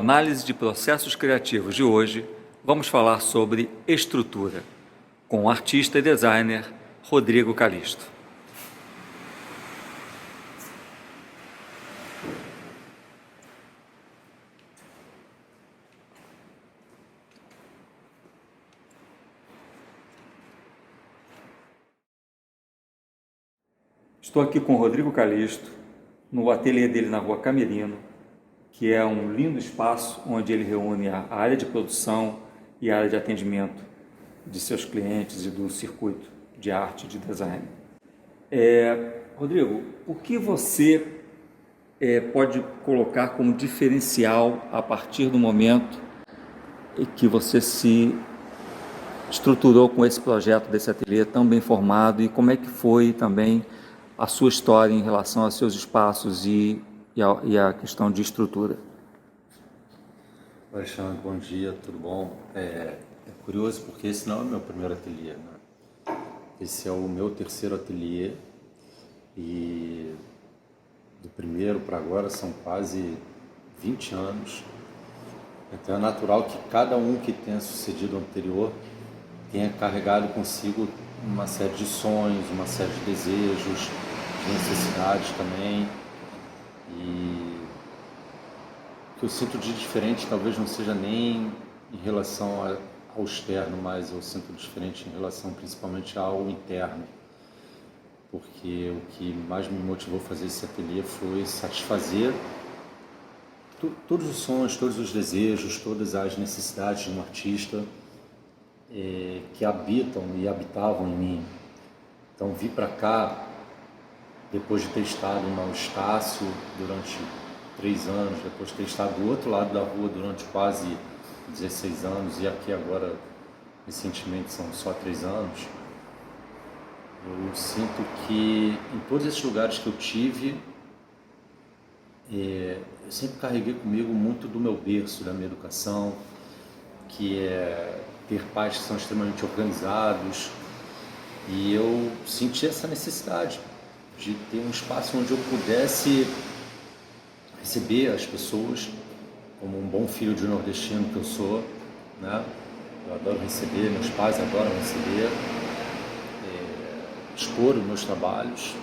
Análise de processos criativos de hoje, vamos falar sobre estrutura, com o artista e designer Rodrigo Calisto. Estou aqui com o Rodrigo Calisto, no ateliê dele na Rua Camerino, que é um lindo espaço onde ele reúne a área de produção e a área de atendimento de seus clientes e do circuito de arte e de design. Rodrigo, o que você pode colocar como diferencial a partir do momento em que você se estruturou com esse projeto desse ateliê tão bem formado, e como é que foi também a sua história em relação aos seus espaços e a questão de estrutura? Alexandre, bom dia, tudo bom? É curioso porque esse não é o meu primeiro ateliê, né? Esse é o meu terceiro ateliê e do primeiro para agora são quase 20 anos. Então é natural que cada um que tenha sucedido o anterior tenha carregado consigo uma série de sonhos, uma série de desejos, de necessidades também. E o que eu sinto de diferente talvez não seja nem em relação ao externo, mas eu sinto diferente em relação principalmente ao interno. Porque o que mais me motivou a fazer esse ateliê foi satisfazer todos os sonhos, todos os desejos, todas as necessidades de um artista que habitam e habitavam em mim. Então vim para cá depois de ter estado no Estácio durante 3 anos, depois de ter estado do outro lado da rua durante quase 16 anos e aqui agora recentemente são só 3 anos. Eu sinto que em todos esses lugares que eu tive, eu sempre carreguei comigo muito do meu berço, da minha educação, que é ter pais que são extremamente organizados, e eu senti essa necessidade de ter um espaço onde eu pudesse receber as pessoas como um bom filho de nordestino que eu sou, né? Eu adoro receber, meus pais adoram receber, expor os meus trabalhos,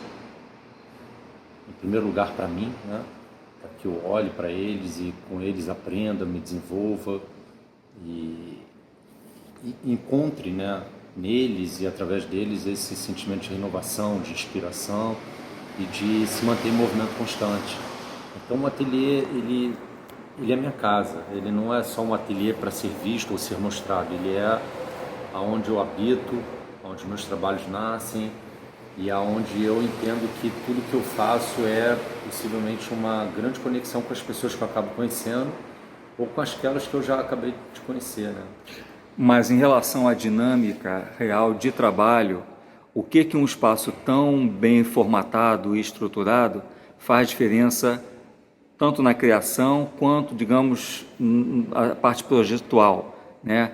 em primeiro lugar para mim, né? Para que eu olhe para eles e com eles aprenda, me desenvolva e encontre, né, neles e através deles esse sentimento de renovação, de inspiração e de se manter em movimento constante. Então o ateliê, ele é minha casa, ele não é só um ateliê para ser visto ou ser mostrado, ele é aonde eu habito, onde meus trabalhos nascem e aonde eu entendo que tudo que eu faço é possivelmente uma grande conexão com as pessoas que eu acabo conhecendo ou com aquelas que eu já acabei de conhecer, né? Mas em relação à dinâmica real de trabalho, o que um espaço tão bem formatado e estruturado faz diferença tanto na criação quanto, digamos, a parte projetual, né?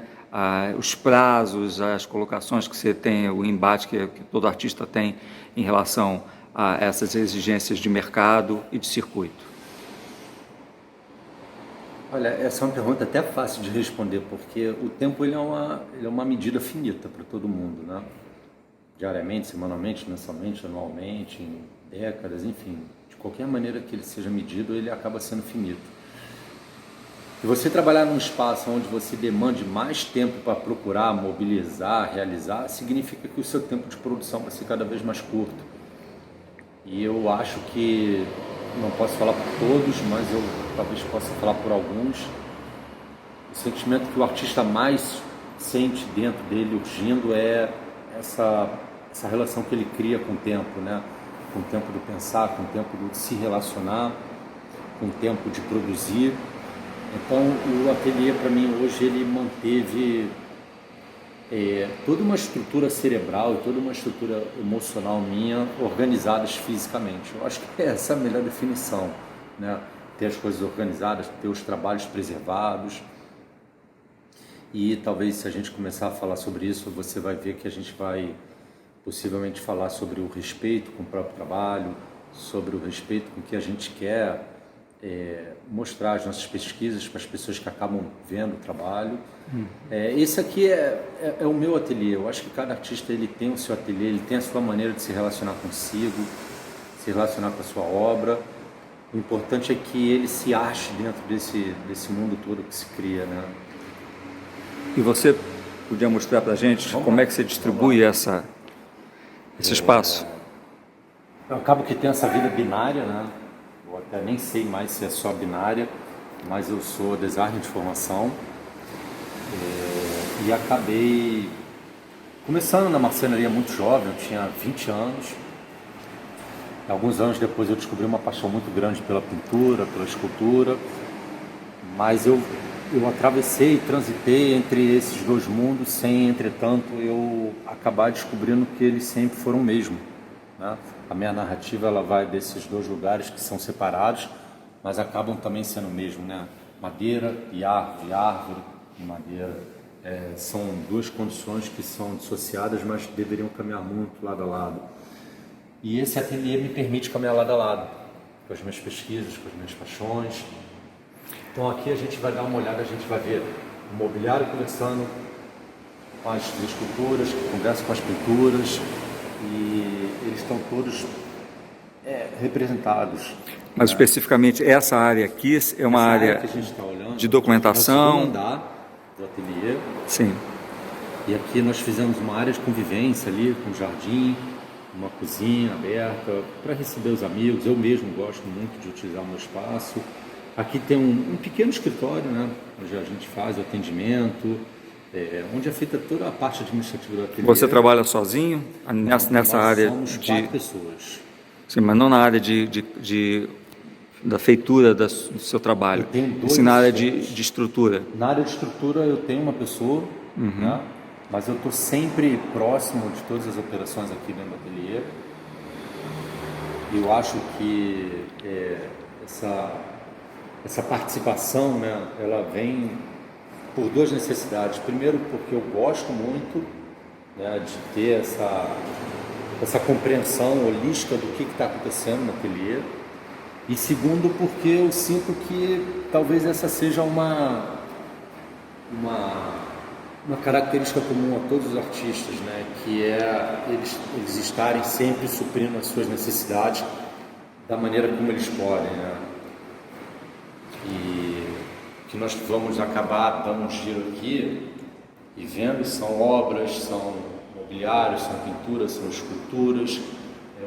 Os prazos, as colocações que você tem, o embate que todo artista tem em relação a essas exigências de mercado e de circuito. Olha, essa é uma pergunta até fácil de responder, porque o tempo ele é uma medida finita para todo mundo, né? Diariamente, semanalmente, mensalmente, anualmente, em décadas, enfim. De qualquer maneira que ele seja medido, ele acaba sendo finito. E você trabalhar num espaço onde você demande mais tempo para procurar, mobilizar, realizar, significa que o seu tempo de produção vai ser cada vez mais curto. E eu acho que, não posso falar por todos, mas eu talvez possa falar por alguns, o sentimento que o artista mais sente dentro dele urgindo é essa relação que ele cria com o tempo, né? Com o tempo do pensar, com o tempo de se relacionar, com o tempo de produzir. Então o ateliê para mim hoje ele manteve toda uma estrutura cerebral e toda uma estrutura emocional minha organizadas fisicamente. Eu acho que essa é a melhor definição, né? Ter as coisas organizadas, ter os trabalhos preservados. E talvez se a gente começar a falar sobre isso, você vai ver que a gente vai possivelmente falar sobre o respeito com o próprio trabalho, sobre o respeito com o que a gente quer mostrar as nossas pesquisas para as pessoas que acabam vendo o trabalho. Esse aqui é o meu ateliê. Eu acho que cada artista ele tem o seu ateliê, ele tem a sua maneira de se relacionar consigo, se relacionar com a sua obra. O importante é que ele se ache dentro desse mundo todo que se cria, né? E você podia mostrar para a gente como é que você distribui esse espaço? Eu acabo que tem essa vida binária, né? Eu até nem sei mais se é só binária, mas eu sou designer de formação e acabei começando na marcenaria muito jovem, eu tinha 20 anos. Alguns anos depois eu descobri uma paixão muito grande pela pintura, pela escultura, mas eu atravessei, transitei entre esses dois mundos sem, entretanto, eu acabar descobrindo que eles sempre foram o mesmo, né? A minha narrativa ela vai desses dois lugares que são separados, mas acabam também sendo o mesmo, né? Madeira e árvore e madeira. São duas condições que são dissociadas, mas deveriam caminhar muito lado a lado. E esse ateliê me permite caminhar lado a lado, com as minhas pesquisas, com as minhas paixões. Então aqui a gente vai dar uma olhada, a gente vai ver o mobiliário conversando com as esculturas, que conversam com as pinturas, e eles estão todos representados. Mas especificamente essa área aqui é uma área que a gente está olhando, de documentação. É o segundo andar do ateliê. Sim. E aqui nós fizemos uma área de convivência ali, com jardim, uma cozinha aberta para receber os amigos. Eu mesmo gosto muito de utilizar o meu espaço. Aqui tem um pequeno escritório, né, onde a gente faz o atendimento, onde é feita toda a parte administrativa do ateliê. Você trabalha sozinho nessa área somos 4 pessoas. Sim, mas não na área da feitura do seu trabalho. Eu tenho 2 sim, na área de estrutura. Na área de estrutura eu tenho uma pessoa, né, mas eu estou sempre próximo de todas as operações aqui dentro do ateliê. Eu acho que essa participação, né, ela vem por 2 necessidades. Primeiro, porque eu gosto muito, né, de ter essa compreensão holística do que está acontecendo no ateliê. E segundo, porque eu sinto que talvez essa seja uma característica comum a todos os artistas, né, que é eles estarem sempre suprindo as suas necessidades da maneira como eles podem, né? E que nós vamos acabar dando um giro aqui e vendo, são obras, são mobiliários, são pinturas, são esculturas,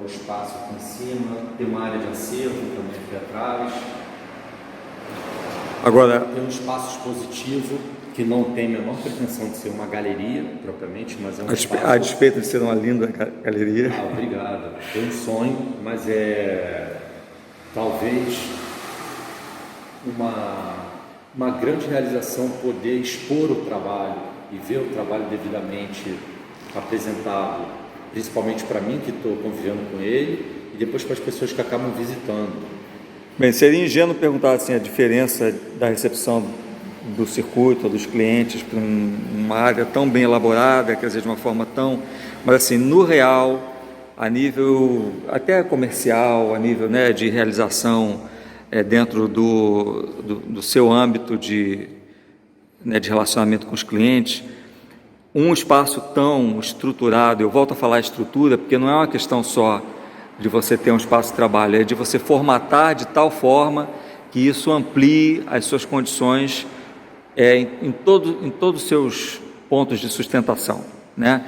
o espaço aqui em cima, tem uma área de acervo também aqui atrás. Agora, tem um espaço expositivo que não tem a menor pretensão de ser uma galeria propriamente, mas é um espaço... A despeito de ser uma linda galeria. Obrigado. Tem um sonho, mas talvez uma grande realização poder expor o trabalho e ver o trabalho devidamente apresentado, principalmente para mim que estou convivendo com ele, e depois para as pessoas que acabam visitando. Bem, seria ingênuo perguntar assim, a diferença da recepção do circuito, dos clientes, para uma área tão bem elaborada, quer dizer, de uma forma tão... Mas assim, no real, a nível até comercial, a nível, né, de realização dentro do seu âmbito de relacionamento com os clientes, um espaço tão estruturado, eu volto a falar estrutura, porque não é uma questão só de você ter um espaço de trabalho, é de você formatar de tal forma que isso amplie as suas condições em todos os seus pontos de sustentação, né?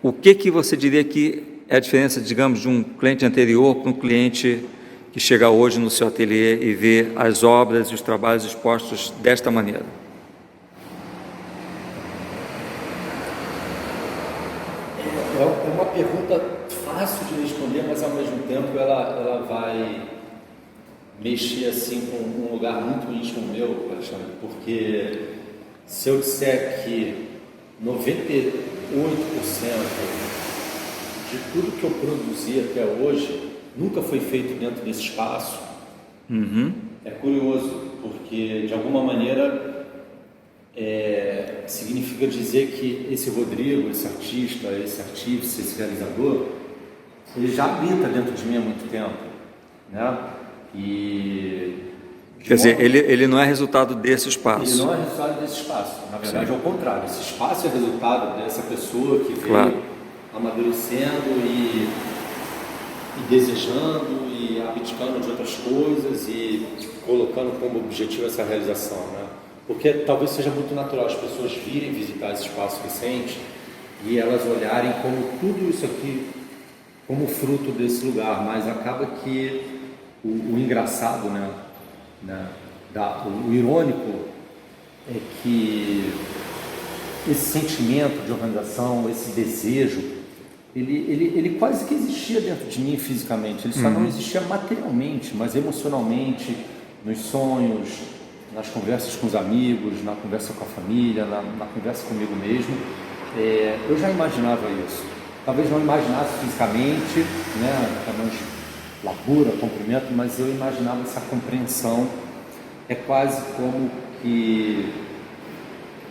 O que você diria que é a diferença, digamos, de um cliente anterior para um cliente que chega hoje no seu ateliê e vê as obras e os trabalhos expostos desta maneira? É uma pergunta fácil de responder, mas ao mesmo tempo ela vai mexer assim com um lugar muito íntimo meu, Alexandre, porque se eu disser que 98% de tudo que eu produzi até hoje nunca foi feito dentro desse espaço, é curioso, porque de alguma maneira significa dizer que esse Rodrigo, esse artista, esse artista, esse realizador, ele já habita dentro de mim há muito tempo, né? E Quer dizer, ele não é resultado desse espaço. Ele não é resultado desse espaço. Na verdade, é o contrário. Esse espaço é resultado dessa pessoa que veio Claro. amadurecendo e desejando e abdicando de outras coisas e colocando como objetivo essa realização, né? Porque talvez seja muito natural as pessoas virem visitar esse espaço recente e elas olharem como tudo isso aqui como fruto desse lugar, mas acaba que o engraçado, né? O irônico é que esse sentimento de organização, esse desejo, ele quase que existia dentro de mim fisicamente, ele só não existia materialmente, mas emocionalmente, nos sonhos, nas conversas com os amigos, na conversa com a família, na conversa comigo mesmo. Eu já imaginava isso, talvez não imaginasse fisicamente, né, tamanho de labura, comprimento, mas eu imaginava essa compreensão. É quase como que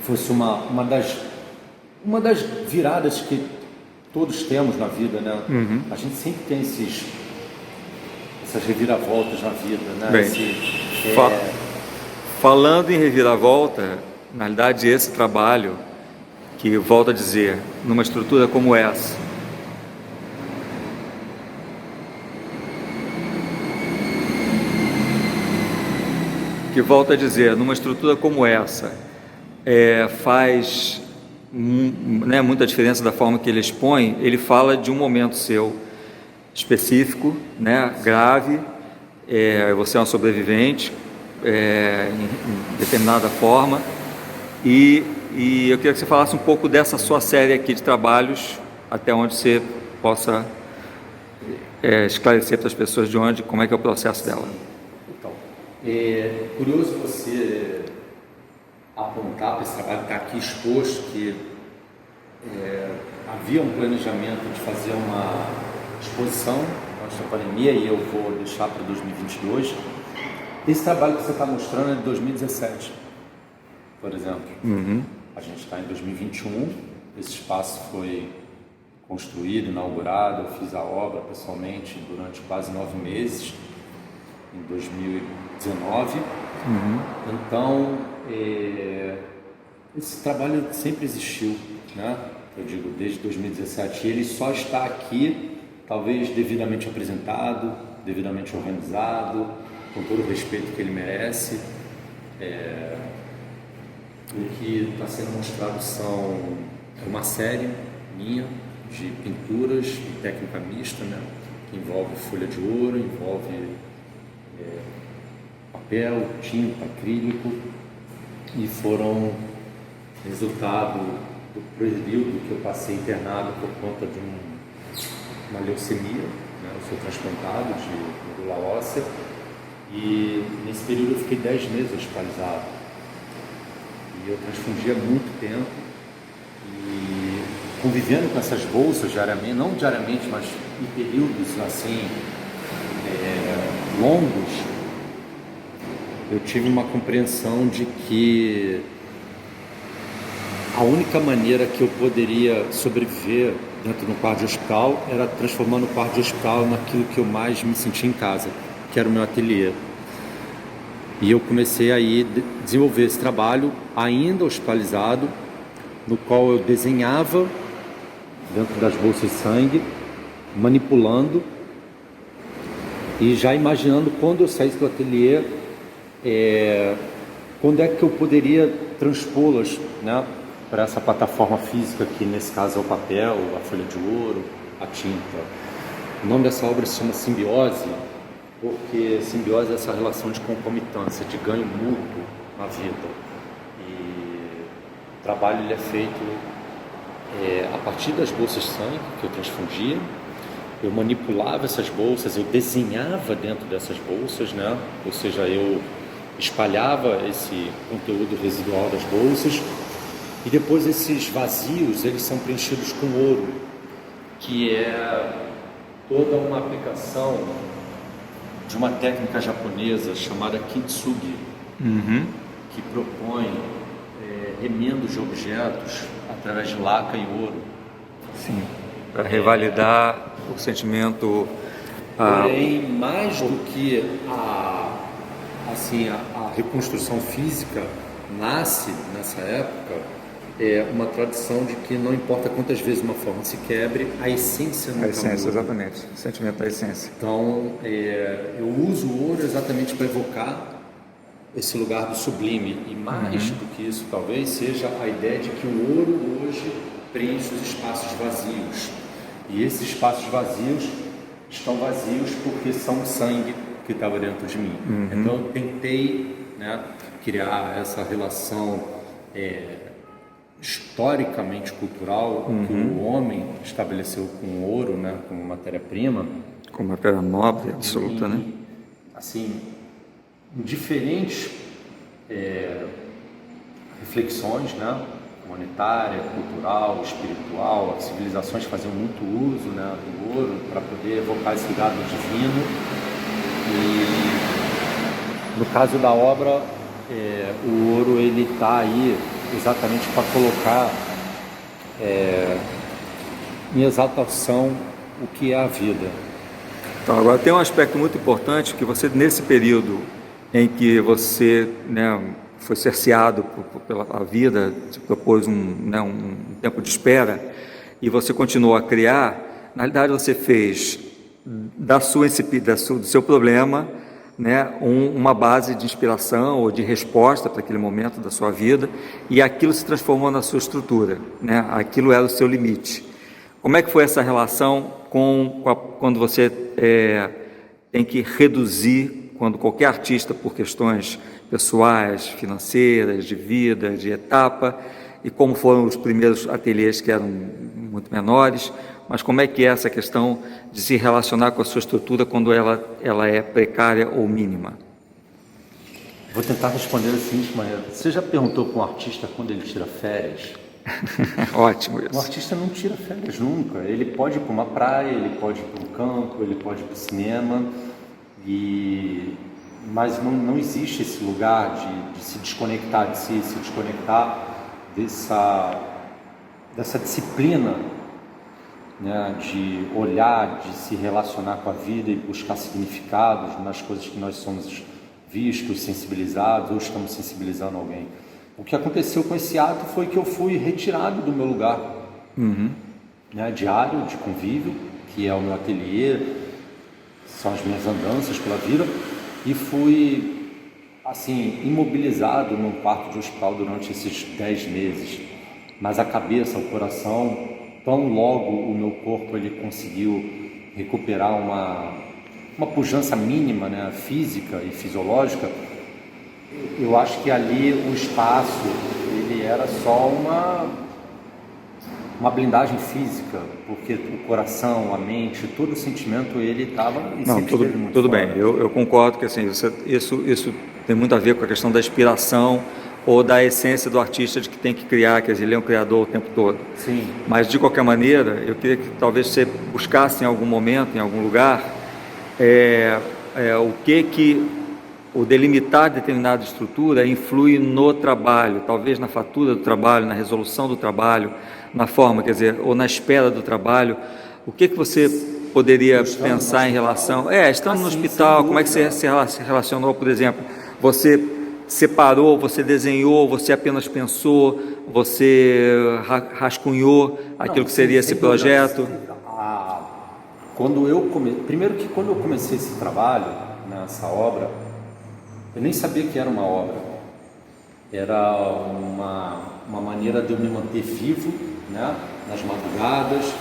fosse uma das viradas que todos temos na vida, né? A gente sempre tem essas reviravoltas na vida, né? Bem, falando em reviravolta, na realidade esse trabalho, que volto a dizer, numa estrutura como essa, faz né, muita diferença da forma que ele expõe. Ele fala de um momento seu específico, né, grave, você é uma sobrevivente em determinada forma, e eu queria que você falasse um pouco dessa sua série aqui de trabalhos, até onde você possa esclarecer para as pessoas como é que é o processo dela. Então, é curioso você apontar para esse trabalho que está aqui exposto, que havia um planejamento de fazer uma exposição antes da pandemia, e eu vou deixar para 2022. Esse trabalho que você está mostrando é de 2017, por exemplo. A gente está em 2021, esse espaço foi construído, inaugurado, eu fiz a obra pessoalmente durante quase 9 meses, em 2019. Então, esse trabalho sempre existiu, né? Eu digo, desde 2017. Ele só está aqui, talvez devidamente apresentado, devidamente organizado, com todo o respeito que ele merece. O que está sendo mostrado é uma série minha de pinturas de técnica mista, né? Que envolve folha de ouro, envolve papel, tinta, acrílico, e foram resultado do período que eu passei internado por conta de uma leucemia, né? Eu sou transplantado de medula óssea, e nesse período eu fiquei 10 meses hospitalizado, e eu transfundia muito tempo, e convivendo com essas bolsas diariamente, não diariamente, mas em períodos assim longos, eu tive uma compreensão de que a única maneira que eu poderia sobreviver dentro de um quarto de hospital era transformando o quarto de hospital naquilo que eu mais me sentia em casa, que era o meu ateliê. E eu comecei aí a desenvolver esse trabalho ainda hospitalizado, no qual eu desenhava dentro das bolsas de sangue, manipulando e já imaginando quando eu saísse do ateliê, quando é que eu poderia transpô-las, né, para essa plataforma física, que nesse caso é o papel, a folha de ouro, a tinta. O nome dessa obra se chama Simbiose, porque simbiose é essa relação de concomitância, de ganho mútuo na vida. E o trabalho ele é feito a partir das bolsas de sangue que eu transfundia. Eu manipulava essas bolsas, eu desenhava dentro dessas bolsas, né? Ou seja, eu espalhava esse conteúdo residual das bolsas, e depois esses vazios eles são preenchidos com ouro, que é toda uma aplicação de uma técnica japonesa chamada kintsugi, que propõe remendos de objetos através de laca e ouro. Sim, para revalidar o sentimento. Porém, mais do que assim, a reconstrução física nasce nessa época uma tradição de que não importa quantas vezes uma forma se quebre, a essência nunca A essência, muda. exatamente. O sentimento da essência. Então, eu uso o ouro exatamente para evocar esse lugar do sublime. E mais do que isso, talvez, seja a ideia de que o ouro hoje preenche os espaços vazios. E esses espaços vazios estão vazios porque são o sangue que estava dentro de mim. Então, eu tentei, né, criar essa relação historicamente cultural que o homem estabeleceu com o ouro, né, como matéria-prima. Como uma pedra nobre, absoluta, né? Assim, em diferentes reflexões, né, monetária, cultural, espiritual, as civilizações faziam muito uso, né, do ouro para poder evocar esse legado divino. E no caso da obra, o ouro ele está aí exatamente para colocar em exaltação o que é a vida. Então, agora tem um aspecto muito importante que você, nesse período em que você, né, foi cerceado pela vida, se propôs um tempo de espera e você continuou a criar, na realidade você fez do seu problema, né, uma base de inspiração ou de resposta para aquele momento da sua vida, e aquilo se transformou na sua estrutura, né? Aquilo era o seu limite. Como é que foi essa relação quando você tem que reduzir, quando qualquer artista, por questões pessoais, financeiras, de vida, de etapa, e como foram os primeiros ateliês que eram muito menores, mas como é que é essa questão de se relacionar com a sua estrutura quando ela é precária ou mínima? Vou tentar responder da seguinte maneira. Você já perguntou para um artista quando ele tira férias? Ótimo isso. Um artista não tira férias nunca. Ele pode ir para uma praia, ele pode ir para um campo, ele pode ir para o cinema, mas não existe esse lugar de se desconectar de si, se desconectar dessa disciplina, né, de olhar, de se relacionar com a vida e buscar significados nas coisas que nós somos vistos, sensibilizados ou estamos sensibilizando alguém. O que aconteceu com esse ato foi que eu fui retirado do meu lugar né, diário de convívio, que é o meu ateliê, são as minhas andanças pela vida, e fui assim imobilizado num quarto de hospital durante esses 10 meses. Mas a cabeça, o coração, tão logo o meu corpo ele conseguiu recuperar uma pujança mínima, né, física e fisiológica, eu acho que ali o espaço ele era só uma blindagem física, porque o coração, a mente, todo o sentimento ele estava e Não, sempre esteve muito tudo fora. bem, eu concordo que assim, isso tem muito a ver com a questão da inspiração ou da essência do artista de que tem que criar, quer dizer, ele é um criador o tempo todo. Sim. Mas, de qualquer maneira, eu queria que talvez você buscasse em algum momento, em algum lugar, o que o delimitar determinada estrutura influi no trabalho, talvez na fatura do trabalho, na resolução do trabalho, na forma, quer dizer, ou na espera do trabalho. O que você poderia pensar em relação... estando no hospital, como é que você se relacionou, por exemplo? Você separou, você desenhou, você apenas pensou, você rascunhou aquilo que seria esse projeto? Primeiro que quando eu comecei esse trabalho, nessa obra, eu nem sabia que era uma obra. Era uma maneira de eu me manter vivo, né, nas madrugadas.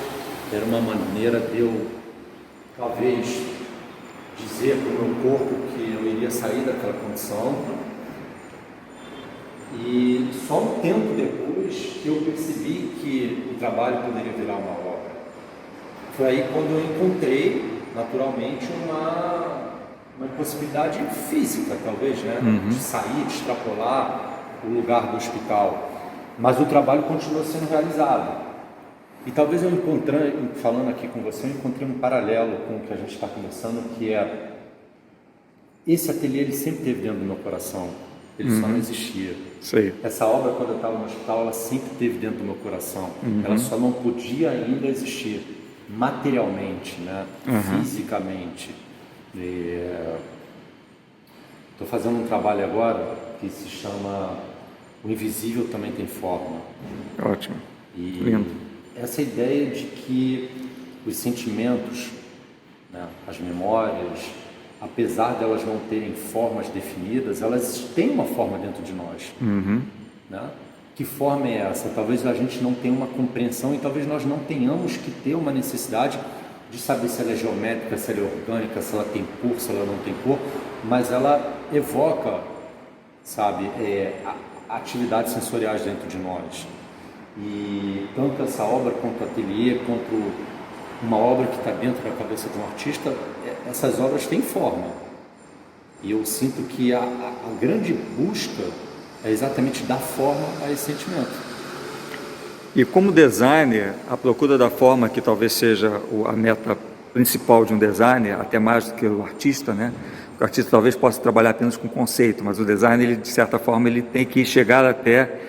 Era uma maneira de eu, talvez, dizer para o meu corpo que eu iria sair daquela condição. E só um tempo depois que eu percebi que o trabalho poderia virar uma obra. Foi aí quando eu encontrei, naturalmente, uma possibilidade física, talvez, né? De sair, de extrapolar o lugar do hospital. Mas o trabalho continua sendo realizado. E talvez eu falando aqui com você, eu encontrei um paralelo com o que a gente está conversando, que é esse ateliê ele sempre esteve dentro do meu coração. Ele só não existia. Sei. Essa obra, quando eu estava no hospital, ela sempre esteve dentro do meu coração. Ela só não podia ainda existir materialmente, né? Fisicamente. Estou fazendo um trabalho agora que se chama O Invisível Também Tem Forma. Ótimo. E Lindo. essa ideia de que os sentimentos, né, as memórias, apesar de elas não terem formas definidas, elas têm uma forma dentro de nós. Né? Que forma é essa? Talvez a gente não tenha uma compreensão e talvez nós não tenhamos que ter uma necessidade de saber se ela é geométrica, se ela é orgânica, se ela tem cor, se ela não tem cor, mas ela evoca, sabe, atividades sensoriais dentro de nós. E tanto essa obra quanto o ateliê, quanto uma obra que está dentro da cabeça de um artista, essas obras têm forma. E eu sinto que a grande busca é exatamente dar forma a esse sentimento. E como designer, a procura da forma, que talvez seja a meta principal de um designer, até mais do que o artista, né? O artista talvez possa trabalhar apenas com conceito, mas o designer, ele, de certa forma, ele tem que chegar até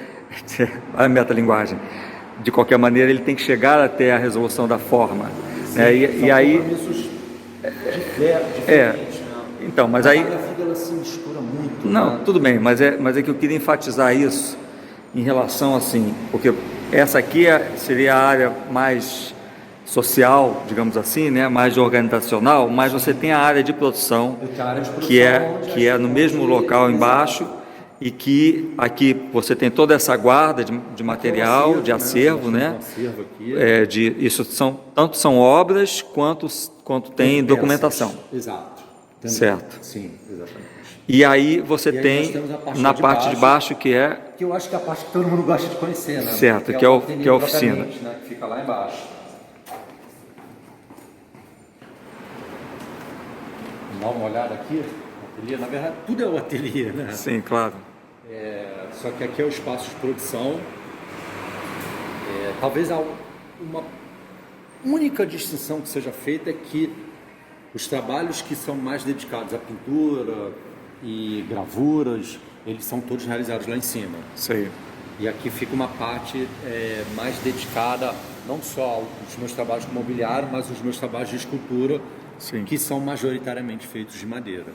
a metalinguagem. De qualquer maneira, ele tem que chegar até a resolução da forma. Sim, né? E aí diferentes, né? Então, mas aí a vida ela se mistura muito. não, né? tudo bem, mas é que eu queria enfatizar isso em relação assim, porque essa aqui seria a área mais social, digamos assim, né, mais organizacional, mas você tem a área de produção, que é no mesmo local embaixo, e que aqui você tem toda essa guarda de material, de acervo, né? Isso tanto são obras quanto tem documentação. Exato. Também. Certo. Sim, exatamente. E aí você tem na parte de baixo que eu acho que é a parte que todo mundo gosta de conhecer, né? Certo, que é a oficina. Né? Que fica lá embaixo. Dá uma olhada aqui, o ateliê, na verdade tudo é o ateliê, né? Sim, claro. Só que aqui é o espaço de produção. Talvez uma única distinção que seja feita é que os trabalhos que são mais dedicados à pintura e gravuras, eles são todos realizados lá em cima. Sei. E aqui fica uma parte mais dedicada não só aos meus trabalhos com mobiliário, mas aos meus trabalhos de escultura, Sim. que são majoritariamente feitos de madeira.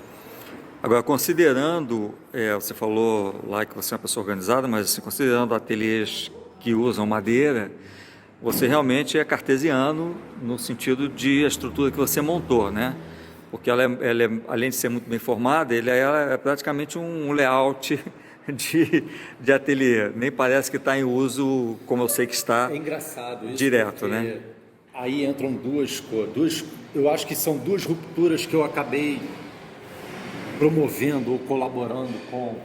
Agora, considerando, você falou lá que você é uma pessoa organizada, mas assim, considerando ateliês que usam madeira, você realmente é cartesiano no sentido de a estrutura que você montou, né? Porque ela é, além de ser muito bem formada, ela é praticamente um layout de ateliê. Nem parece que está em uso, como eu sei que está. É engraçado isso. Direto, né? Aí entram duas, eu acho que são duas rupturas que eu acabei promovendo ou colaborando com.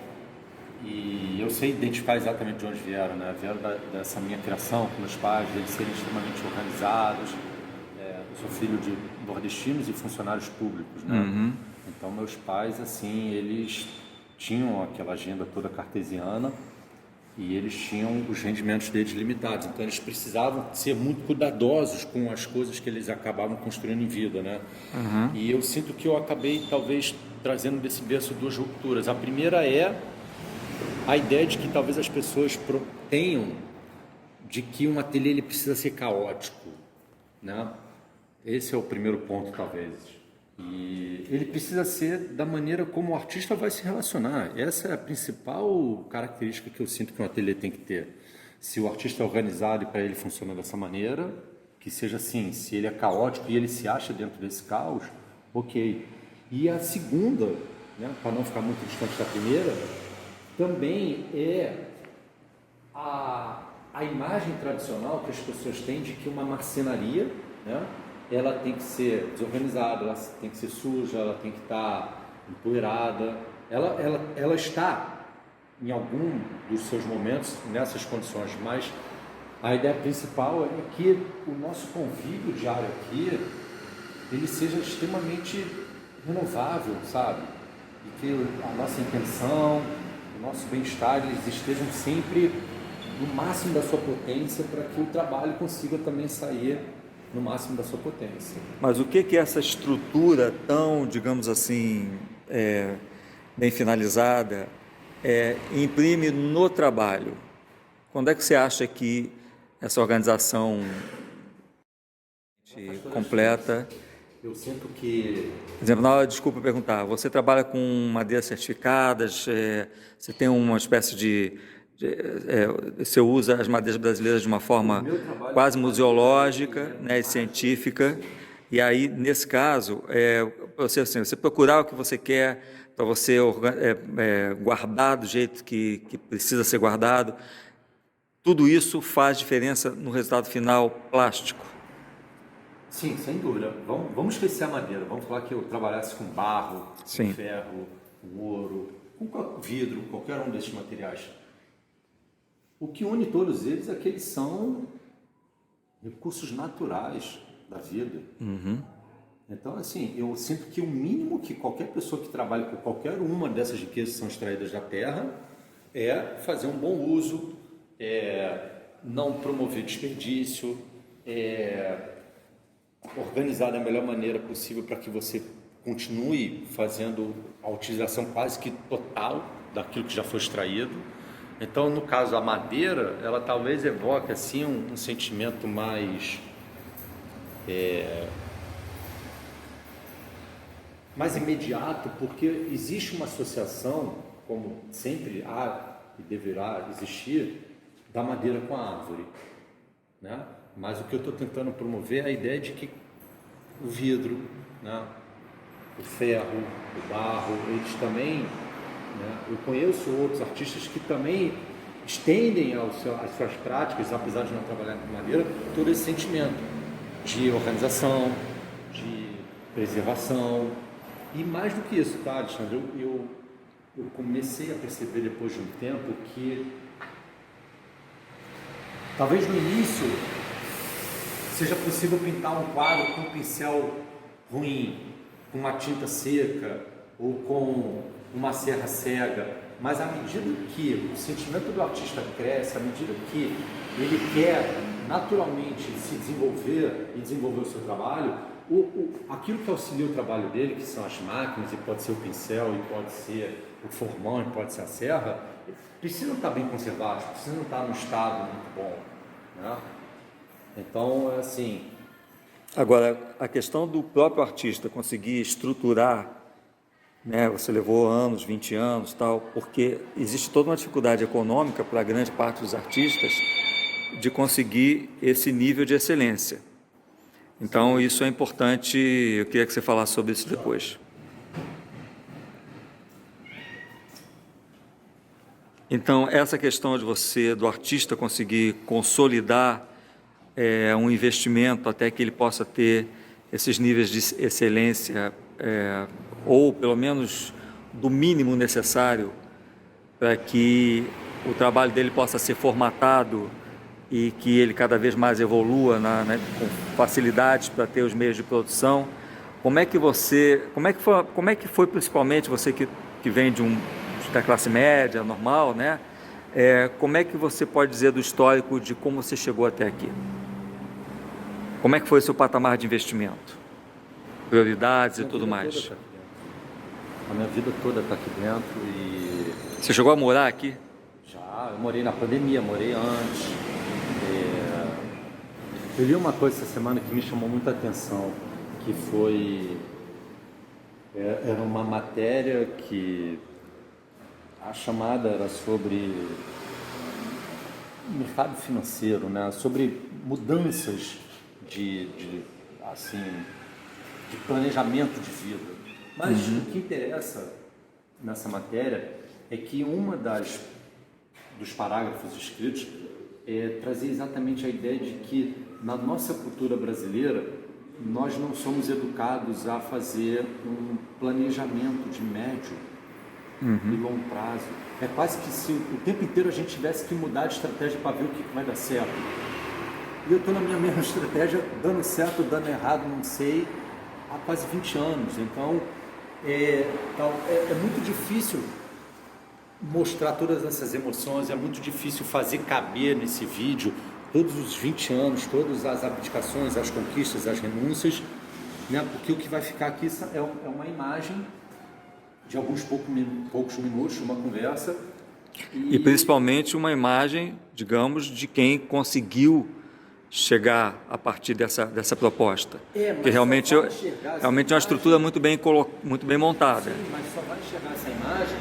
E eu sei identificar exatamente de onde vieram, né? Vieram dessa minha criação com meus pais, eles serem extremamente organizados. Eu sou filho de nordestinos e funcionários públicos, né? Uhum. Então meus pais, assim, eles tinham aquela agenda toda cartesiana e eles tinham os rendimentos deles limitados. Então eles precisavam ser muito cuidadosos com as coisas que eles acabavam construindo em vida, né? Uhum. E eu sinto que eu acabei, talvez, trazendo desse berço duas rupturas. A primeira é a ideia de que talvez as pessoas tenham de que um ateliê ele precisa ser caótico, né? Esse é o primeiro ponto, talvez. E ele precisa ser da maneira como o artista vai se relacionar. Essa é a principal característica que eu sinto que um ateliê tem que ter. Se o artista é organizado e para ele funciona dessa maneira, que seja assim. Se ele é caótico e ele se acha dentro desse caos, ok. E a segunda, né, para não ficar muito distante da primeira, também é a imagem tradicional que as pessoas têm de que uma marcenaria, né, ela tem que ser desorganizada, ela tem que ser suja, ela tem que estar empoeirada. Ela está, em algum dos seus momentos, nessas condições, mas a ideia principal é que o nosso convívio diário aqui, ele seja extremamente renovável, sabe? E que a nossa intenção, o nosso bem-estar, eles estejam sempre no máximo da sua potência para que o trabalho consiga também sair no máximo da sua potência. Mas o que essa estrutura tão, digamos assim, bem finalizada, imprime no trabalho? Quando é que você acha que essa organização completa Eu sinto que... Por exemplo, desculpa perguntar, você trabalha com madeiras certificadas, você tem uma espécie você usa as madeiras brasileiras de uma forma quase museológica, né, e científica, e aí, nesse caso, você procurar o que você quer para você guardar do jeito que precisa ser guardado, tudo isso faz diferença no resultado final plástico. Sim, sem dúvida. Vamos esquecer a madeira. Vamos falar que eu trabalhasse com barro, Sim. com ferro, com ouro, com vidro, qualquer um desses materiais. O que une todos eles é que eles são recursos naturais da vida. Uhum. Então, assim, eu sinto que o mínimo que qualquer pessoa que trabalha com qualquer uma dessas riquezas que são extraídas da terra é fazer um bom uso, não promover desperdício, organizar da melhor maneira possível para que você continue fazendo a utilização quase que total daquilo que já foi extraído. Então, no caso, a madeira, ela talvez evoque assim um sentimento mais imediato, porque existe uma associação, como sempre há e deverá existir, da madeira com a árvore, né? Mas o que eu estou tentando promover é a ideia de que o vidro, né, o ferro, o barro, eles também, né, eu conheço outros artistas que também estendem as suas práticas, apesar de não trabalhar com madeira, todo esse sentimento de organização, de preservação. E mais do que isso, tá, Alexandre? Eu comecei a perceber depois de um tempo que talvez no início seja possível pintar um quadro com um pincel ruim, com uma tinta seca ou com uma serra cega, mas à medida que o sentimento do artista cresce, à medida que ele quer naturalmente se desenvolver e desenvolver o seu trabalho, aquilo que auxilia o trabalho dele, que são as máquinas, e pode ser o pincel, e pode ser o formão, e pode ser a serra, precisam estar bem conservados, precisam estar num estado muito bom, né? Então, assim... Agora, a questão do próprio artista conseguir estruturar, né, você levou anos, 20 anos, tal, porque existe toda uma dificuldade econômica para a grande parte dos artistas de conseguir esse nível de excelência. Então, isso é importante, eu queria que você falasse sobre isso depois. Então, essa questão de do artista conseguir consolidar um investimento até que ele possa ter esses níveis de excelência, ou pelo menos do mínimo necessário para que o trabalho dele possa ser formatado e que ele cada vez mais evolua com facilidades para ter os meios de produção. Como é que foi principalmente você que vem da classe média, normal, né? Como é que você pode dizer do histórico de como você chegou até aqui? Como é que foi o seu patamar de investimento? Prioridades e tudo mais? A minha vida toda está aqui dentro e... Você chegou a morar aqui? Já, eu morei na pandemia, morei antes. Eu li uma coisa essa semana que me chamou muita atenção, que foi... Era uma matéria que... A chamada era sobre mercado financeiro, né? Sobre mudanças de planejamento de vida. Mas o que interessa nessa matéria é que dos parágrafos escritos trazia exatamente a ideia de que na nossa cultura brasileira nós não somos educados a fazer um planejamento de médio e longo prazo. É quase que se o tempo inteiro a gente tivesse que mudar de estratégia para ver o que vai dar certo. E eu estou na minha mesma estratégia, dando certo, dando errado, não sei, há quase 20 anos. Então, é muito difícil mostrar todas essas emoções, é muito difícil fazer caber nesse vídeo todos os 20 anos, todas as abdicações, as conquistas, as renúncias, né? Porque o que vai ficar aqui é uma imagem de alguns poucos minutos, uma conversa. E principalmente uma imagem, digamos, de quem conseguiu chegar a partir dessa proposta? Mas Porque realmente, só vai enxergar essa realmente é uma estrutura muito bem montada. Sim, mas só vai enxergar essa imagem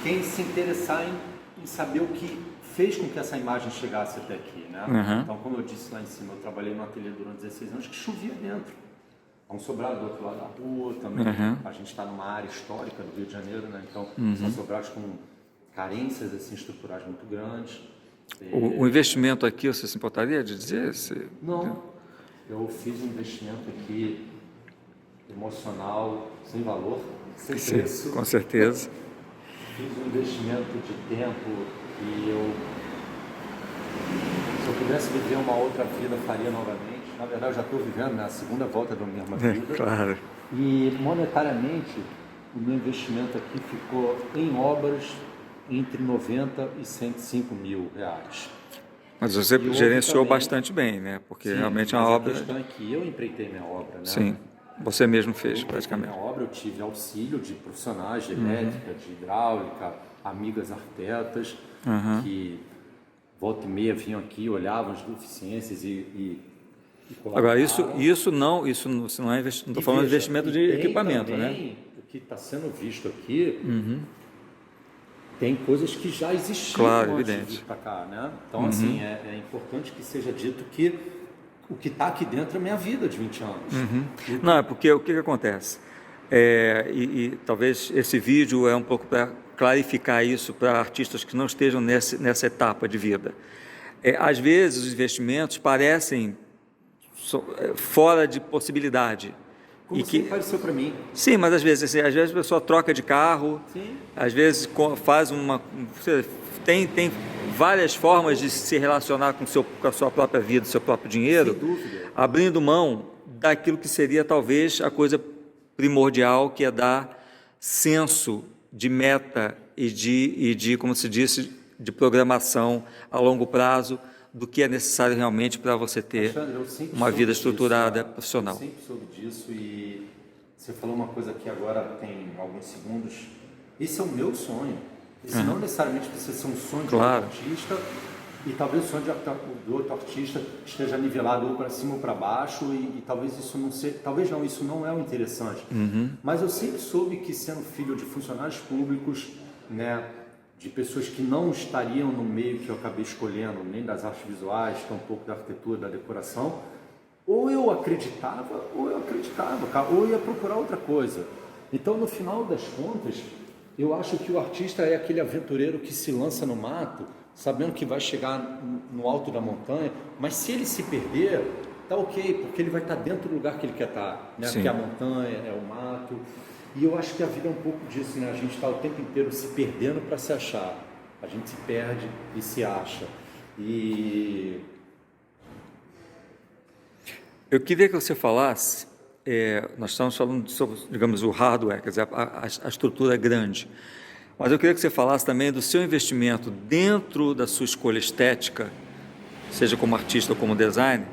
quem se interessar em saber o que fez com que essa imagem chegasse até aqui, né? Uhum. Então, como eu disse lá em cima, eu trabalhei no ateliê durante 16 anos que chovia dentro. Há um sobrado do outro lado da rua também. Uhum. A gente está numa área histórica do Rio de Janeiro, né? Então, são sobrados com carências assim, estruturais muito grandes. O investimento aqui, você se importaria de dizer? Não, eu fiz um investimento aqui emocional, sem valor, sem preço. Com certeza. Fiz um investimento de tempo e se eu pudesse viver uma outra vida, faria novamente. Na verdade, eu já estou vivendo a segunda volta da mesma vida. Claro. E monetariamente, o meu investimento aqui ficou em obras entre 90 e 105 mil reais. Mas você E gerenciou também, bastante bem, né? Porque sim, realmente é uma mas obra... A questão é que eu empreitei minha obra, né? Sim, você mesmo fez, Eu praticamente. Na obra eu tive auxílio de profissionais de elétrica, de hidráulica, amigas arquitetas, que volta e meia vinham aqui, olhavam as deficiências e Agora, isso não é investimento, não estou falando de investimento de equipamento, também, né? O que está sendo visto aqui, tem coisas que já existiam Claro, antes evidente. de vir para cá, né? Então, assim, é importante que seja dito que o que está aqui dentro é minha vida de 20 anos. Não, é porque o que acontece? E talvez esse vídeo é um pouco para clarificar isso para artistas que não estejam nessa etapa de vida. Às vezes os investimentos parecem fora de possibilidade. Como sempre pareceu para mim. Sim, mas às vezes a pessoa troca de carro, Sim. às vezes faz tem várias formas de se relacionar com a sua própria vida, seu próprio dinheiro, Sem dúvida. abrindo mão daquilo que seria talvez a coisa primordial, que é dar senso de meta e de, como se disse, de programação a longo prazo do que é necessário realmente para você ter uma vida estruturada, profissional. Eu sempre soube disso e você falou uma coisa aqui agora, tem alguns segundos. Esse é o meu sonho. Esse não necessariamente precisa ser um sonho de outro artista e talvez o sonho do outro artista esteja nivelado ou para cima ou para baixo e talvez isso não seja, isso não é o interessante. Mas eu sempre soube que sendo filho de funcionários públicos, né, de pessoas que não estariam no meio que eu acabei escolhendo, nem das artes visuais, tampouco da arquitetura, da decoração, ou eu acreditava, ou eu ia procurar outra coisa. Então, no final das contas, eu acho que o artista é aquele aventureiro que se lança no mato, sabendo que vai chegar no alto da montanha, mas se ele se perder, tá ok, porque ele vai estar dentro do lugar que ele quer estar, né? Que é a montanha, é o mato. E eu acho que a vida é um pouco disso, né? A gente está o tempo inteiro se perdendo para se achar. A gente se perde e se acha. E eu queria que você falasse, nós estamos falando sobre, digamos, o hardware, quer dizer, a estrutura é grande, mas eu queria que você falasse também do seu investimento dentro da sua escolha estética, seja como artista ou como designer,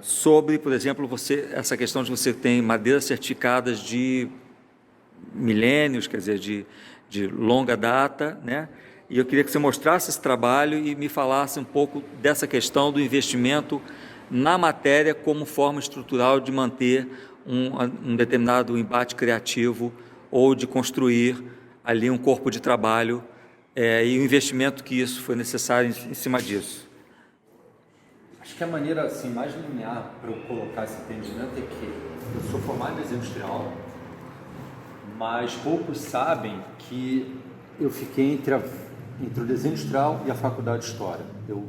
sobre, por exemplo, essa questão de você ter madeiras certificadas de milênios, quer dizer, de longa data, né? E eu queria que você mostrasse esse trabalho e me falasse um pouco dessa questão do investimento na matéria como forma estrutural de manter um determinado embate criativo ou de construir ali um corpo de trabalho e o investimento que isso foi necessário em cima disso. Acho que a maneira assim, mais linear para eu colocar esse entendimento é que eu sou formado em desenho industrial, mas poucos sabem que eu fiquei entre o desenho industrial e a faculdade de História. Eu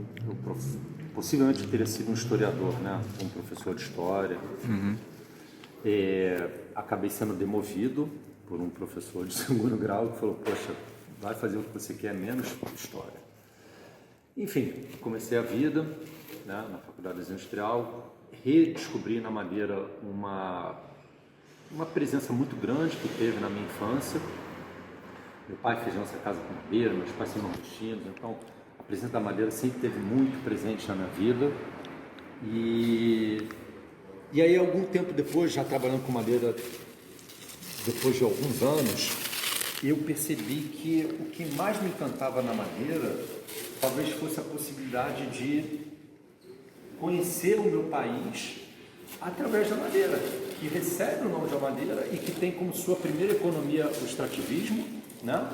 possivelmente teria sido um historiador, né? Um professor de História. Acabei sendo demovido por um professor de segundo grau que falou, poxa, vai fazer o que você quer, menos História. Enfim, comecei a vida, né, na faculdade de desenho industrial, redescobri na madeira uma presença muito grande que teve na minha infância. Meu pai fez nossa casa com madeira, meus pais são nordestinos, então a presença da madeira sempre esteve muito presente na minha vida. E aí, algum tempo depois, já trabalhando com madeira, depois de alguns anos, eu percebi que o que mais me encantava na madeira talvez fosse a possibilidade de conhecer o meu país através da madeira, que recebe o nome da madeira e que tem como sua primeira economia o extrativismo, né?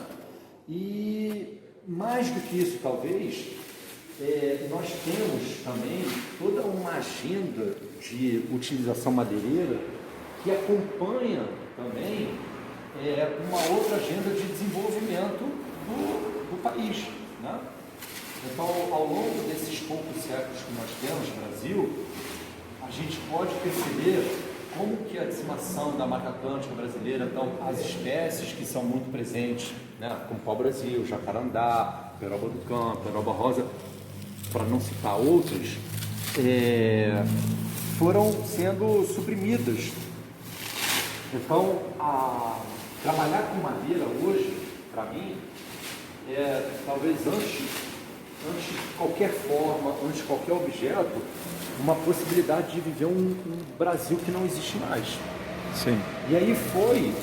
E mais do que isso, talvez, nós temos também toda uma agenda de utilização madeireira que acompanha também uma outra agenda de desenvolvimento do país, né? Então, ao longo desses poucos séculos que nós temos no Brasil, a gente pode perceber como que a dizimação da Mata Atlântica brasileira, então as espécies que são muito presentes, né, como pau-brasil, jacarandá, peroba do campo, peroba rosa, para não citar outras, foram sendo suprimidas. Então, trabalhar com madeira hoje, para mim, talvez antes de qualquer forma, antes de qualquer objeto, uma possibilidade de viver um Brasil que não existe mais. Sim. E aí foi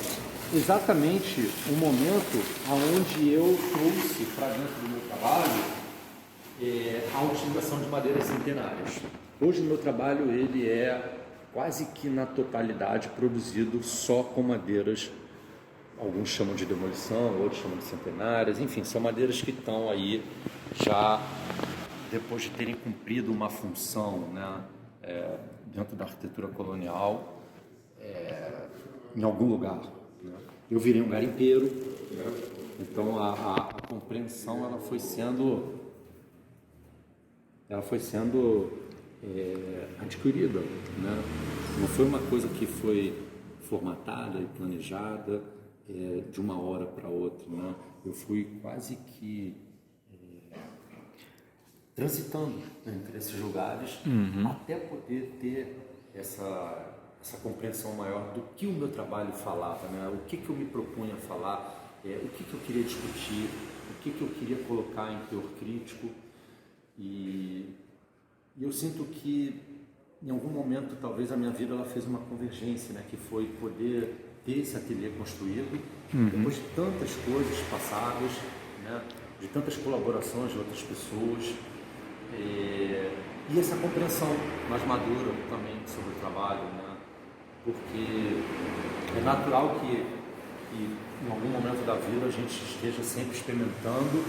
exatamente o momento onde eu trouxe para dentro do meu trabalho a utilização de madeiras centenárias. Hoje o meu trabalho ele é quase que na totalidade produzido só com madeiras, alguns chamam de demolição, outros chamam de centenárias, enfim, são madeiras que estão aí já depois de terem cumprido uma função, né, dentro da arquitetura colonial, em algum lugar, né? Eu virei um garimpeiro, né? Então a compreensão ela foi sendo adquirida, né? Não foi uma coisa que foi formatada e planejada de uma hora para outra, né? Eu fui quase que transitando entre esses lugares até poder ter essa compreensão maior do que o meu trabalho falava, né? O que eu me propunha falar, o que eu queria discutir, o que eu queria colocar em teor crítico. E eu sinto que em algum momento talvez a minha vida ela fez uma convergência, né? Que foi poder ter esse ateliê construído depois de tantas coisas passadas, né? De tantas colaborações de outras pessoas. E essa compreensão mais madura também sobre o trabalho, né? Porque é natural que em algum momento da vida a gente esteja sempre experimentando,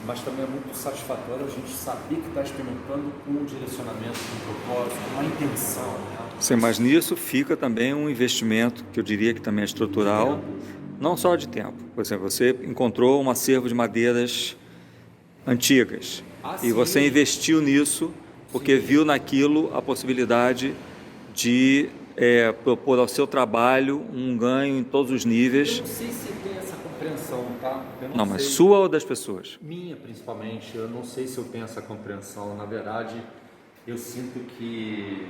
mas também é muito satisfatório a gente saber que está experimentando com um direcionamento, com um propósito, com uma intenção, né? Sim, mas nisso fica também um investimento, que eu diria que também é estrutural, não só de tempo. Por exemplo, você encontrou um acervo de madeiras antigas e você investiu nisso porque viu naquilo a possibilidade de propor ao seu trabalho um ganho em todos os níveis. Eu não sei se tem essa compreensão, tá? Não, mas sua ou das pessoas? Minha, principalmente. Eu não sei se eu tenho essa compreensão. Na verdade, eu sinto que...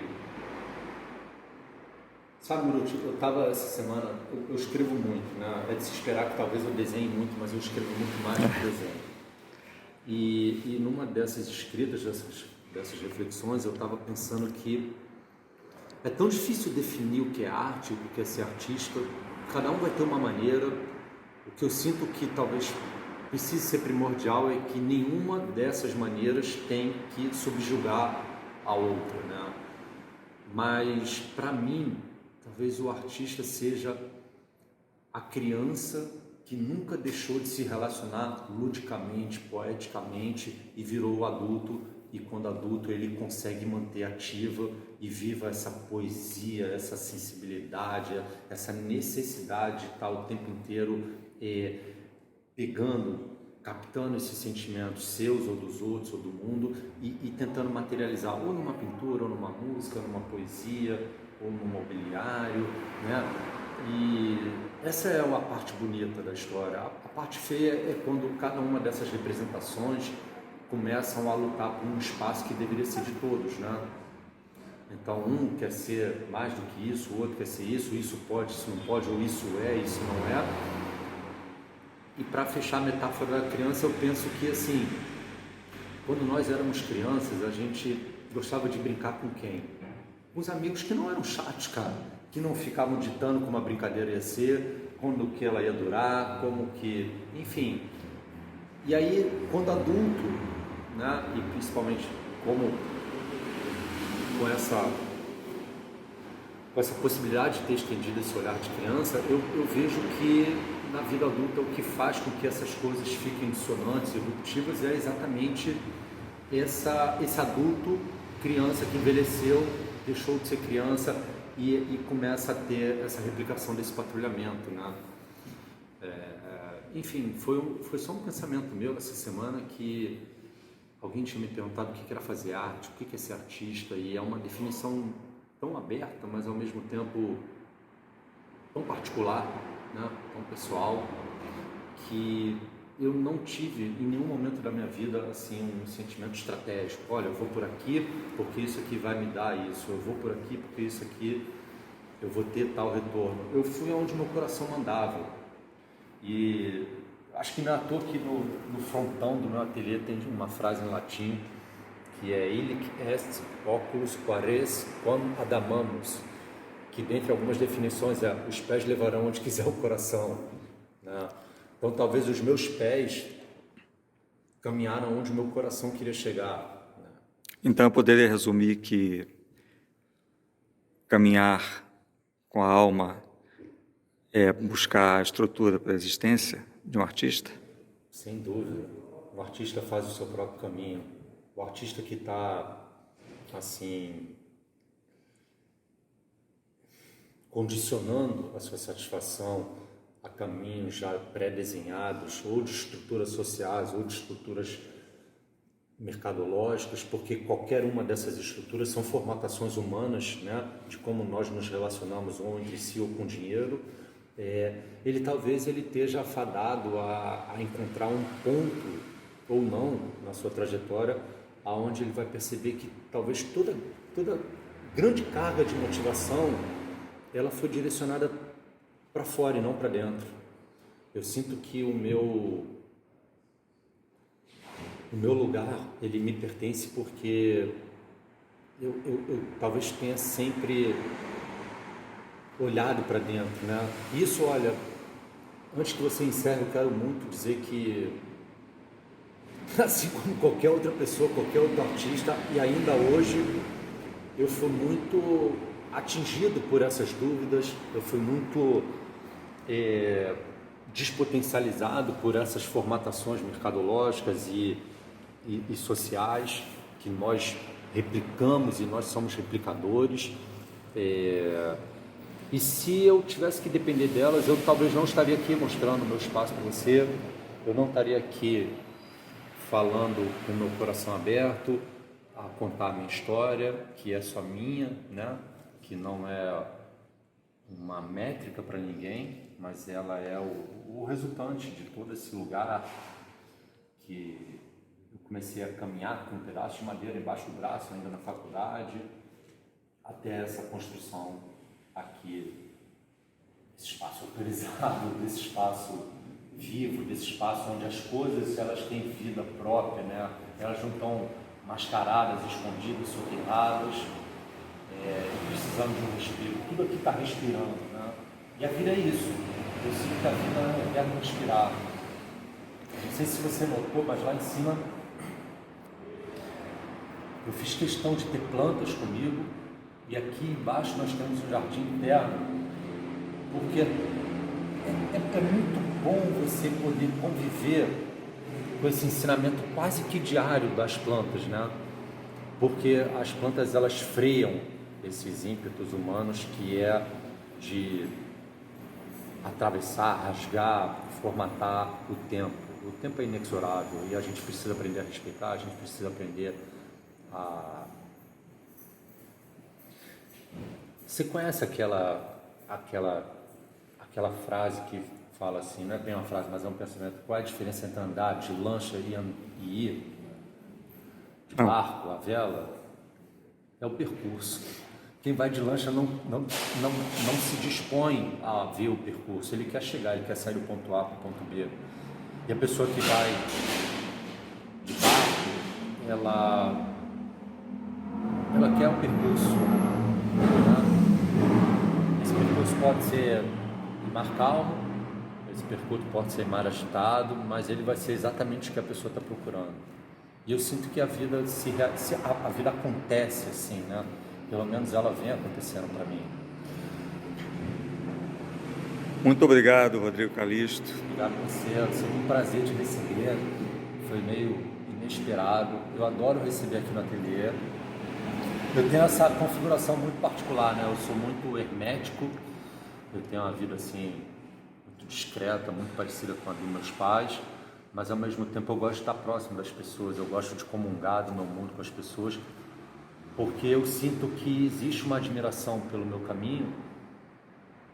Sabe, eu estava essa semana... Eu escrevo muito, né? É de se esperar que talvez eu desenhe muito, mas eu escrevo muito mais do que desenho. E numa dessas escritas, dessas reflexões, eu estava pensando que é tão difícil definir o que é arte, o que é ser artista. Cada um vai ter uma maneira. O que eu sinto que talvez precise ser primordial é que nenhuma dessas maneiras tem que subjugar a outra, né? Mas, para mim, talvez o artista seja a criança que nunca deixou de se relacionar ludicamente, poeticamente e virou o adulto, e quando adulto ele consegue manter ativa e viva essa poesia, essa sensibilidade, essa necessidade de estar o tempo inteiro captando esses sentimentos seus ou dos outros ou do mundo e tentando materializar ou numa pintura, ou numa música, ou numa poesia, ou num mobiliário, né? E essa é uma parte bonita da história. A parte feia é quando cada uma dessas representações começam a lutar por um espaço que deveria ser de todos, né? Então um quer ser mais do que isso, o outro quer ser isso pode, isso não pode, ou isso não é. E para fechar a metáfora da criança, eu penso que assim, quando nós éramos crianças, a gente gostava de brincar com quem? Com os amigos que não eram chatos, cara, que não ficavam ditando como a brincadeira ia ser, quando que ela ia durar, como que, enfim. E aí, quando adulto, né? E principalmente como com essa possibilidade de ter estendido esse olhar de criança, eu vejo que na vida adulta o que faz com que essas coisas fiquem dissonantes e ruptivas é exatamente esse adulto, criança que envelheceu, deixou de ser criança e começa a ter essa replicação desse patrulhamento, né? Enfim, foi só um pensamento meu essa semana que alguém tinha me perguntado o que era fazer arte, o que é ser artista, e é uma definição tão aberta, mas ao mesmo tempo tão particular, né? Tão pessoal, que eu não tive em nenhum momento da minha vida assim um sentimento estratégico. Olha, eu vou por aqui porque isso aqui vai me dar isso, eu vou por aqui porque isso aqui eu vou ter tal retorno. Eu fui aonde meu coração mandava. E acho que não é à toa que no frontão do meu ateliê tem uma frase em latim que é "Illic est oculus quares quam adamamus", que dentre algumas definições é "os pés levarão onde quiser o coração", né? Então talvez os meus pés caminharam onde o meu coração queria chegar, né? Então eu poderia resumir que caminhar com a alma é buscar a estrutura para a existência de um artista? Sem dúvida. O artista faz o seu próprio caminho. O artista que está, assim, condicionando a sua satisfação a caminhos já pré-desenhados, ou de estruturas sociais, ou de estruturas mercadológicas, porque qualquer uma dessas estruturas são formatações humanas, né, de como nós nos relacionamos ou entre si ou com dinheiro. Ele talvez esteja afadado a encontrar um ponto ou não na sua trajetória aonde ele vai perceber que talvez toda grande carga de motivação ela foi direcionada para fora e não para dentro. Eu sinto que o meu lugar ele me pertence porque eu talvez tenha sempre olhado para dentro, né? Isso, olha, antes que você encerre, eu quero muito dizer que, assim como qualquer outra pessoa, qualquer outro artista, e ainda hoje, eu fui muito atingido por essas dúvidas, eu fui muito despotencializado por essas formatações mercadológicas e sociais que nós replicamos e nós somos replicadores. E se eu tivesse que depender delas, eu talvez não estaria aqui mostrando o meu espaço para você, eu não estaria aqui falando com o meu coração aberto, a contar a minha história, que é só minha, né? Que não é uma métrica para ninguém, mas ela é o resultante de todo esse lugar que eu comecei a caminhar com um pedaço de madeira embaixo do braço, ainda na faculdade, até essa construção aqui, esse espaço autorizado, desse espaço vivo, desse espaço onde as coisas elas têm vida própria, né? Elas não estão mascaradas, escondidas, soterradas, precisando de um respiro. Tudo aqui está respirando, né? E a vida é isso. Eu sinto que a vida é respirar. Não sei se você notou, mas lá em cima eu fiz questão de ter plantas comigo. E aqui embaixo nós temos um jardim interno, porque é muito bom você poder conviver com esse ensinamento quase que diário das plantas, né? Porque as plantas elas freiam esses ímpetos humanos que é de atravessar, rasgar, formatar o tempo. O tempo é inexorável e a gente precisa aprender a respeitar, a gente precisa aprender a... Você conhece aquela frase que fala assim, não é bem uma frase, mas é um pensamento: qual é a diferença entre andar de lancha e ir de barco, a vela? É o percurso. Quem vai de lancha não se dispõe a ver o percurso, ele quer chegar, ele quer sair do ponto A para o ponto B. E a pessoa que vai de barco, ela quer o percurso, né? Esse percurso pode ser em mar calmo, esse percurso pode ser em mar agitado, mas ele vai ser exatamente o que a pessoa está procurando. E eu sinto que a vida a vida acontece assim, né? Pelo menos ela vem acontecendo para mim. Muito obrigado, Rodrigo Calixto. Obrigado a você, foi um prazer te receber, foi meio inesperado. Eu adoro receber aqui no ateliê. Eu tenho essa configuração muito particular, né? Eu sou muito hermético, eu tenho uma vida assim muito discreta, muito parecida com a dos meus pais, mas ao mesmo tempo eu gosto de estar próximo das pessoas, eu gosto de comungar do meu mundo com as pessoas, porque eu sinto que existe uma admiração pelo meu caminho.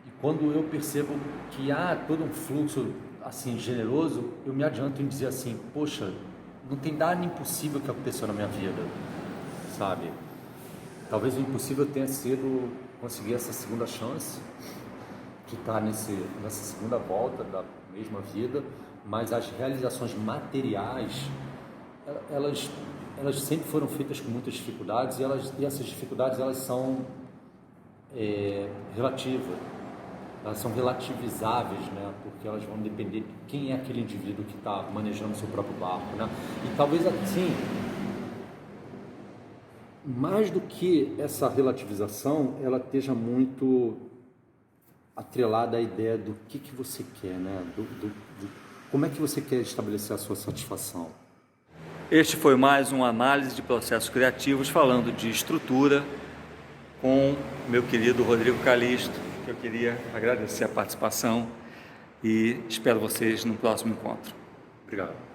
E quando eu percebo que há todo um fluxo assim generoso, eu me adianto em dizer assim, poxa, não tem nada impossível que aconteceu na minha vida, sabe? Talvez o impossível tenha sido conseguir essa segunda chance, de estar nessa segunda volta da mesma vida, mas as realizações materiais, elas sempre foram feitas com muitas dificuldades e essas dificuldades elas são relativas. Elas são relativizáveis, né? Porque elas vão depender de quem é aquele indivíduo que está manejando o seu próprio barco, né? E talvez assim, mais do que essa relativização, ela esteja muito atrelada à ideia do que você quer, né? Como é que você quer estabelecer a sua satisfação. Este foi mais uma análise de processos criativos falando de estrutura com meu querido Rodrigo Calixto, que eu queria agradecer a participação e espero vocês no próximo encontro. Obrigado.